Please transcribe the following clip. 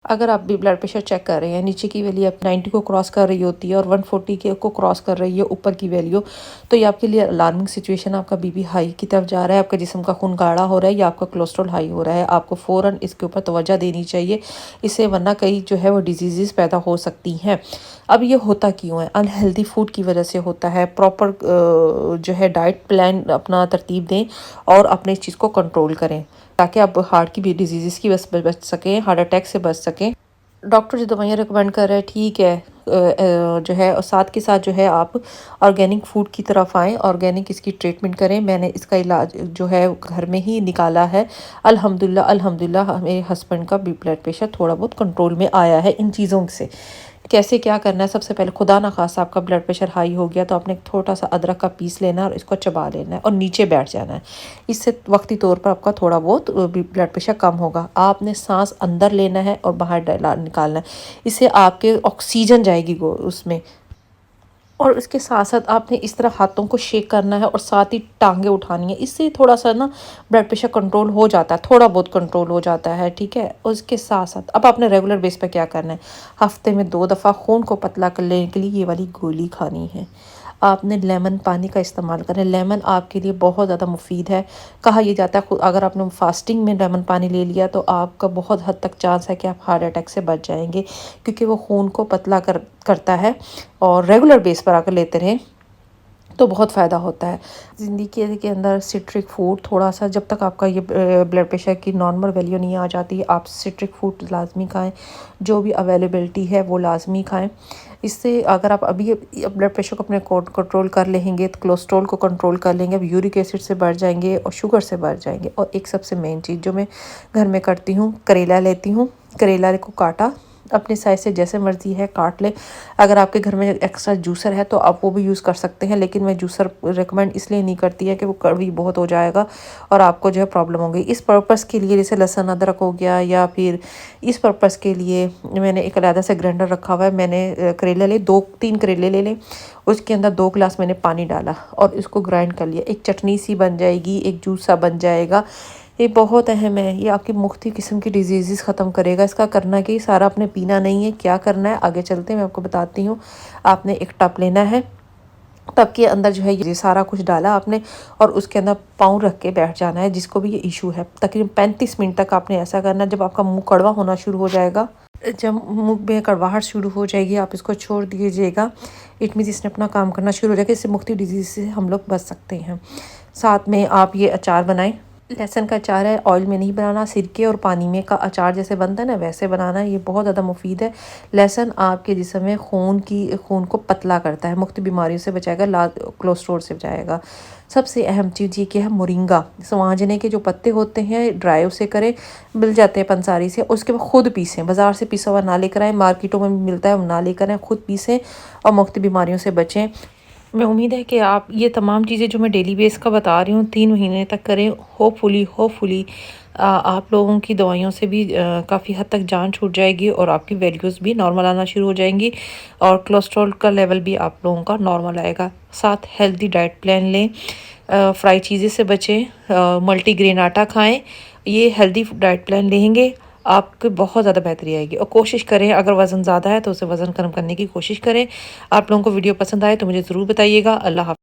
अगर आप भी ब्लड प्रेशर चेक कर रहे हैं, नीचे की वैल्यू आप 90 को क्रॉस कर रही होती है और 140 के को क्रॉस कर रही है ऊपर की वैल्यू, तो ये आपके लिए अलार्मिंग सिचुएशन, आपका बीपी हाई की तरफ जा रहा है, आपके जिस्म का खून गाढ़ा हो रहा है या आपका कोलेस्ट्रॉल हाई हो रहा है। आपको फ़ौरन इसके ऊपर तवज्जो देनी चाहिए, इससे वरना कई जो है वो डिजीज़ पैदा हो सकती हैं। अब ये होता क्यों है? अनहेल्दी फूड की वजह से होता है। प्रॉपर जो है डाइट प्लान अपना तरतीब दें और अपने इस चीज़ को कंट्रोल करें, ताकि आप हार्ट की भी डिजीज़ की बच सकें, हार्ट अटैक से बच सकें। डॉक्टर जो दवाइयाँ रिकमेंड कर रहे हैं ठीक है, जो है और साथ के साथ जो है आप ऑर्गेनिक फूड की तरफ आएँ, ऑर्गेनिक इसकी ट्रीटमेंट करें। मैंने इसका इलाज जो है घर में ही निकाला है। अल्हम्दुलिल्लाह अल्हम्दुलिल्लाह मेरे हस्बैंड का भी ब्लड प्रेशर थोड़ा बहुत कंट्रोल में आया है इन चीज़ों से। कैसे क्या करना है? सबसे पहले खुदा ना खास्ता आपका ब्लड प्रेशर हाई हो गया तो आपने एक छोटा सा अदरक का पीस लेना है और इसको चबा लेना है और नीचे बैठ जाना है। इससे वक्ती तौर पर आपका थोड़ा बहुत ब्लड प्रेशर कम होगा। आपने सांस अंदर लेना है और बाहर निकालना है, इससे आपके ऑक्सीजन जाएगी वो उसमें। और उसके साथ साथ आपने इस तरह हाथों को शेक करना है और साथ ही टांगे उठानी है। इससे थोड़ा सा ना ब्लड प्रेशर कंट्रोल हो जाता है, थोड़ा बहुत कंट्रोल हो जाता है, ठीक है। उसके साथ साथ अब आपने रेगुलर बेस पे क्या करना है? हफ्ते में 2 दफ़ा खून को पतला कर लेने के लिए ये वाली गोली खानी है। आपने लेमन पानी का इस्तेमाल करें। लेमन आपके लिए बहुत ज़्यादा मुफीद है। कहा यह जाता है अगर आपने फास्टिंग में लेमन पानी ले लिया तो आपका बहुत हद तक चांस है कि आप हार्ट अटैक से बच जाएंगे, क्योंकि वो खून को पतला करता है। और रेगुलर बेस पर अगर लेते रहें तो बहुत फ़ायदा होता है। ज़िंदगी के अंदर सिट्रिक फूड थोड़ा सा, जब तक आपका ये ब्लड प्रेशर की नॉर्मल वैल्यू नहीं आ जाती, आप सिट्रिक फूड लाजमी खाएं। जो भी अवेलेबिलिटी है वो लाजमी खाएं। इससे अगर आप अभी ब्लड प्रेशर को अपने कंट्रोल कर लेंगे तो कोलेस्ट्रॉल को कंट्रोल कर लेंगे, अब यूरिक एसिड से बढ़ जाएंगे और शुगर से बढ़ जाएंगे। और एक सबसे मेन चीज़ जो मैं घर में करती हूँ, करेला लेती हूँ, करेला को काटा, अपने साइज से जैसे मर्ज़ी है काट ले। अगर आपके घर में एक्स्ट्रा जूसर है तो आप वो भी यूज़ कर सकते हैं, लेकिन मैं जूसर रिकमेंड इसलिए नहीं करती है कि वो कड़वी बहुत हो जाएगा और आपको जो है प्रॉब्लम होगी। इस पर्पस के लिए जैसे लहसुन अदरक हो गया, या फिर इस पर्पस के लिए मैंने एक अलग से ग्राइंडर रखा हुआ है। मैंने करेले ले 2-3 करेले ले लें, उसके अंदर 2 गिलास मैंने पानी डाला और इसको ग्राइंड कर लिया। एक चटनी सी बन जाएगी, एक जूस सा बन जाएगा। ये बहुत अहम है, ये आपकी मुख्तलिफ किस्म की डिजीज़ ख़त्म करेगा। इसका करना कि सारा आपने पीना नहीं है। क्या करना है आगे चलते मैं आपको बताती हूँ। आपने एक टब लेना है, टब के अंदर जो है ये सारा कुछ डाला आपने और उसके अंदर पाँव रख के बैठ जाना है। जिसको भी ये इशू है तकरीबन 35 मिनट तक आपने ऐसा करना है। जब आपका मुंह कड़वा होना शुरू हो जाएगा, जब मुंह में कड़वाहट शुरू हो जाएगी, आप इसको छोड़ दीजिएगा। इट मीन्स इसने अपना काम करना शुरू हो जाएगा। इससे मुख्तलिफ डिजीज़ से हम लोग बच सकते हैं। साथ में आप ये अचार बनाएं। लहसुन का अचार है, ऑयल में नहीं बनाना, सिरके और पानी में का अचार जैसे बनता है ना वैसे बनाना है। ये बहुत ज़्यादा मुफीद है। लहसुन आपके जिस्म में खून को पतला करता है, मुख्तलिफ बीमारियों से बचाएगा, कोलेस्ट्रॉल से बचाएगा। सबसे अहम चीज़ ये क्या है, मोरिंगा। संवांजने के जो पत्ते होते हैं ड्राई उसे करें, मिल जाते हैं पंसारी से, उसके बाद खुद पीसें। बाज़ार से पिसा हुआ ना लेकर आएँ, मार्केटों में भी मिलता है, वो ना लेकर आएँ, खुद पीसें और मुख्तलिफ बीमारियों से बचें। मैं उम्मीद है कि आप ये तमाम चीज़ें जो मैं डेली बेस का बता रही हूँ 3 महीने तक करें। होपफुली आप लोगों की दवाइयों से भी काफ़ी हद तक जान छूट जाएगी और आपकी वैल्यूज़ भी नॉर्मल आना शुरू हो जाएंगी और कोलेस्ट्रॉल का लेवल भी आप लोगों का नॉर्मल आएगा। साथ हेल्दी डाइट प्लान लें, फ्राई चीज़ें से बचें, मल्टीग्रेन आटा खाएं। ये हेल्दी डाइट प्लान लेंगे आपको बहुत ज़्यादा बेहतरी आएगी। और कोशिश करें अगर वज़न ज़्यादा है तो उसे वज़न कम करने की कोशिश करें। आप लोगों को वीडियो पसंद आए तो मुझे ज़रूर बताइएगा। अल्लाह हाफ़िज़।